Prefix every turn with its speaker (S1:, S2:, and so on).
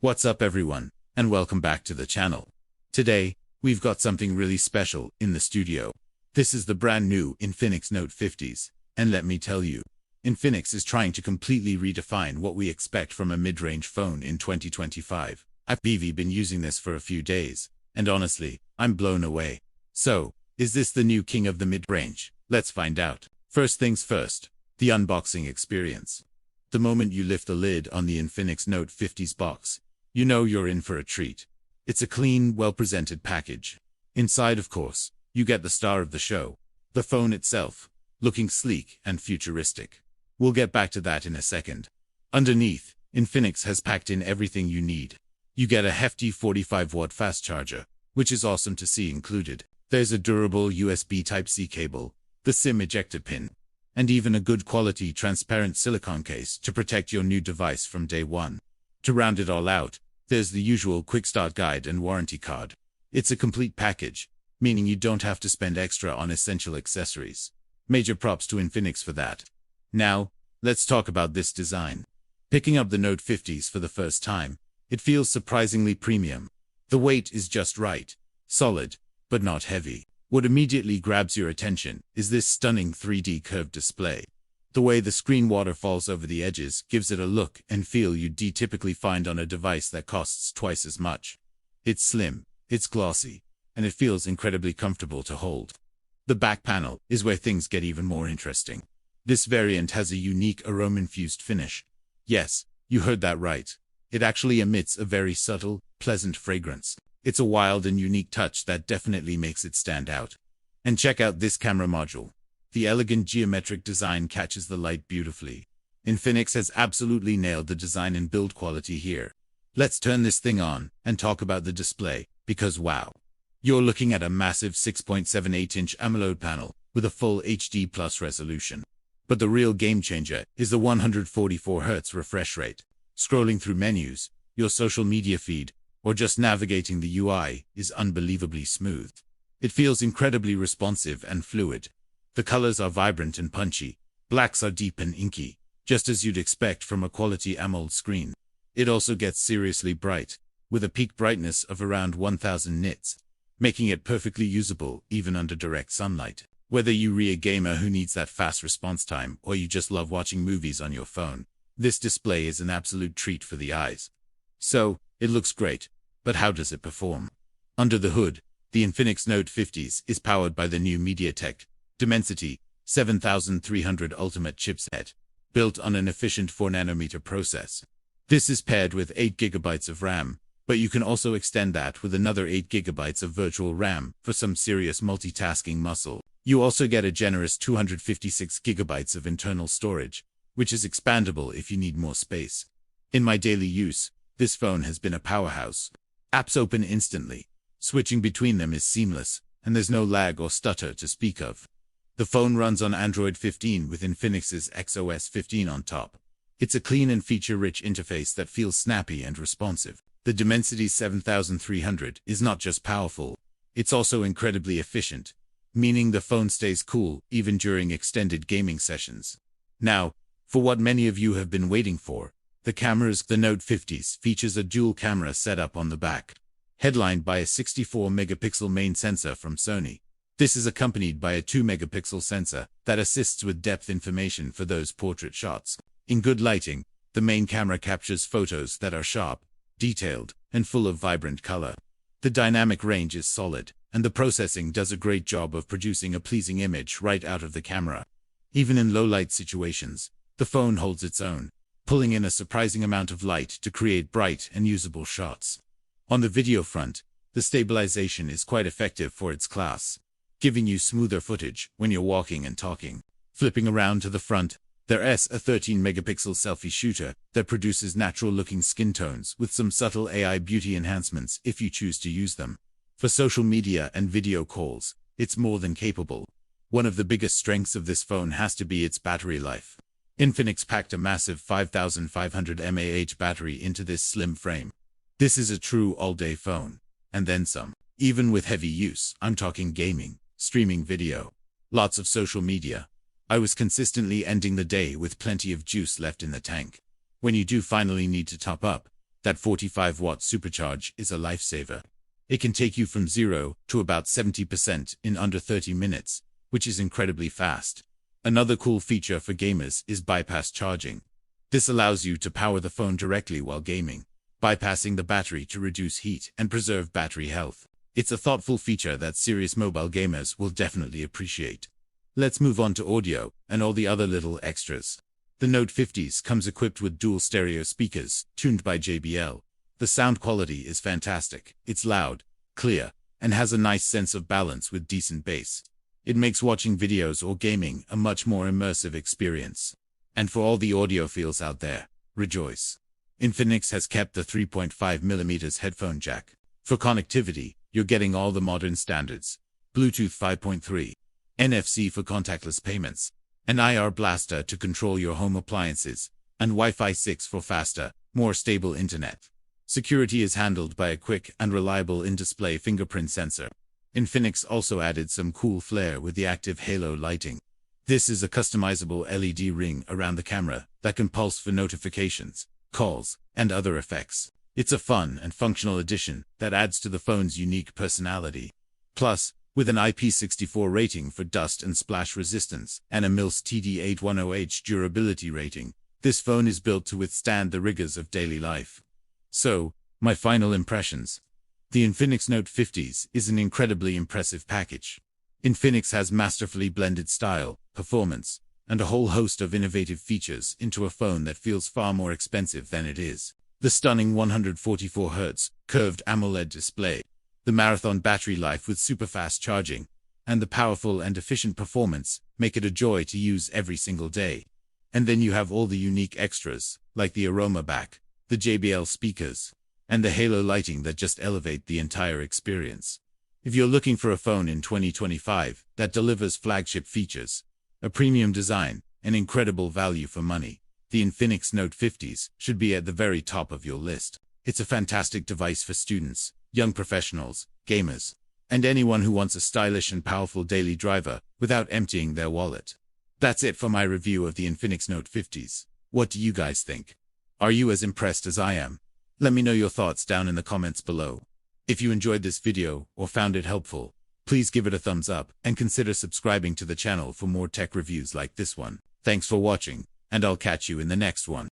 S1: What's up everyone, and welcome back to the channel. Today, we've got something really special in the studio. This is the brand new Infinix Note 50s, and let me tell you, Infinix is trying to completely redefine what we expect from a mid-range phone in 2025. I've been using this for a few days, and honestly, I'm blown away. So, is this the new king of the mid-range? Let's find out. First things first, the unboxing experience. The moment you lift the lid on the Infinix Note 50s box, you know you're in for a treat. It's a clean, well-presented package. Inside, of course, you get the star of the show, the phone itself, looking sleek and futuristic. We'll get back to that in a second. Underneath, Infinix has packed in everything you need. You get a hefty 45-watt fast charger, which is awesome to see included. There's a durable USB Type-C cable, the SIM ejector pin, and even a good quality transparent silicone case to protect your new device from day one. To round it all out, there's the usual quick start guide and warranty card. It's a complete package, meaning you don't have to spend extra on essential accessories. Major props to Infinix for that. Now, let's talk about this design. Picking up the Note 50s for the first time, it feels surprisingly premium. The weight is just right, solid, but not heavy. What immediately grabs your attention is this stunning 3D curved display. The way the screen waterfalls over the edges gives it a look and feel you'd typically find on a device that costs twice as much. It's slim, it's glossy, and it feels incredibly comfortable to hold. The back panel is where things get even more interesting. This variant has a unique aroma-infused finish. Yes, you heard that right. It actually emits a very subtle, pleasant fragrance. It's a wild and unique touch that definitely makes it stand out. And check out this camera module. The elegant geometric design catches the light beautifully. Infinix has absolutely nailed the design and build quality here. Let's turn this thing on and talk about the display, because wow. You're looking at a massive 6.78-inch AMOLED panel with a full HD Plus resolution. But the real game changer is the 144Hz refresh rate. Scrolling through menus, your social media feed, or just navigating the UI is unbelievably smooth. It feels incredibly responsive and fluid. The colors are vibrant and punchy, blacks are deep and inky, just as you'd expect from a quality AMOLED screen. It also gets seriously bright, with a peak brightness of around 1000 nits, making it perfectly usable even under direct sunlight. Whether you're a gamer who needs that fast response time or you just love watching movies on your phone, this display is an absolute treat for the eyes. So, it looks great, but how does it perform? Under the hood, the Infinix Note 50s is powered by the new MediaTek Dimensity 7300 Ultimate chipset, built on an efficient 4nm process. This is paired with 8GB of RAM, but you can also extend that with another 8GB of virtual RAM for some serious multitasking muscle. You also get a generous 256GB of internal storage, which is expandable if you need more space. In my daily use, this phone has been a powerhouse. Apps open instantly. Switching between them is seamless, and there's no lag or stutter to speak of. The phone runs on Android 15 with Infinix's XOS 15 on top. It's a clean and feature-rich interface that feels snappy and responsive. The Dimensity 7300 is not just powerful, it's also incredibly efficient, meaning the phone stays cool even during extended gaming sessions. Now, for what many of you have been waiting for, the cameras. The Note 50s features a dual camera setup on the back, headlined by a 64-megapixel main sensor from Sony. This is accompanied by a 2-megapixel sensor that assists with depth information for those portrait shots. In good lighting, the main camera captures photos that are sharp, detailed, and full of vibrant color. The dynamic range is solid, and the processing does a great job of producing a pleasing image right out of the camera. Even in low-light situations, the phone holds its own, pulling in a surprising amount of light to create bright and usable shots. On the video front, the stabilization is quite effective for its class, giving you smoother footage when you're walking and talking. Flipping around to the front, there's a 13-megapixel selfie shooter that produces natural-looking skin tones with some subtle AI beauty enhancements if you choose to use them. For social media and video calls, it's more than capable. One of the biggest strengths of this phone has to be its battery life. Infinix packed a massive 5500 mAh battery into this slim frame. This is a true all-day phone, and then some. Even with heavy use, I'm talking gaming, streaming video, lots of social media. I was consistently ending the day with plenty of juice left in the tank. When you do finally need to top up, That 45-watt supercharge is a lifesaver. It can take you from 0 to about 70% in under 30 minutes, which is incredibly fast. Another cool feature for gamers is bypass charging. This allows you to power the phone directly while gaming, bypassing the battery to reduce heat and preserve battery health. It's a thoughtful feature that serious mobile gamers will definitely appreciate. Let's move on to audio and all the other little extras. The Note 50s comes equipped with dual stereo speakers, tuned by JBL. The sound quality is fantastic. It's loud, clear, and has a nice sense of balance with decent bass. It makes watching videos or gaming a much more immersive experience. And for all the audiophiles out there, rejoice. Infinix has kept the 3.5mm headphone jack. For connectivity, you're getting all the modern standards. Bluetooth 5.3, NFC for contactless payments, an IR blaster to control your home appliances, and Wi-Fi 6 for faster, more stable internet. Security is handled by a quick and reliable in-display fingerprint sensor. Infinix also added some cool flair with the active halo lighting. This is a customizable LED ring around the camera that can pulse for notifications, calls, and other effects. It's a fun and functional addition that adds to the phone's unique personality. Plus, with an IP64 rating for dust and splash resistance and a MILS TD810H durability rating, this phone is built to withstand the rigors of daily life. So, my final impressions. The Infinix Note 50s is an incredibly impressive package. Infinix has masterfully blended style, performance, and a whole host of innovative features into a phone that feels far more expensive than it is. The stunning 144Hz curved AMOLED display, the marathon battery life with super-fast charging, and the powerful and efficient performance make it a joy to use every single day. And then you have all the unique extras, like the aroma back, the JBL speakers, and the halo lighting that just elevate the entire experience. If you're looking for a phone in 2025 that delivers flagship features, a premium design, and incredible value for money, the Infinix Note 50s should be at the very top of your list. It's a fantastic device for students, young professionals, gamers, and anyone who wants a stylish and powerful daily driver without emptying their wallet. That's it for my review of the Infinix Note 50s. What do you guys think? Are you as impressed as I am? Let me know your thoughts down in the comments below. If you enjoyed this video or found it helpful, please give it a thumbs up and consider subscribing to the channel for more tech reviews like this one. Thanks for watching, and I'll catch you in the next one.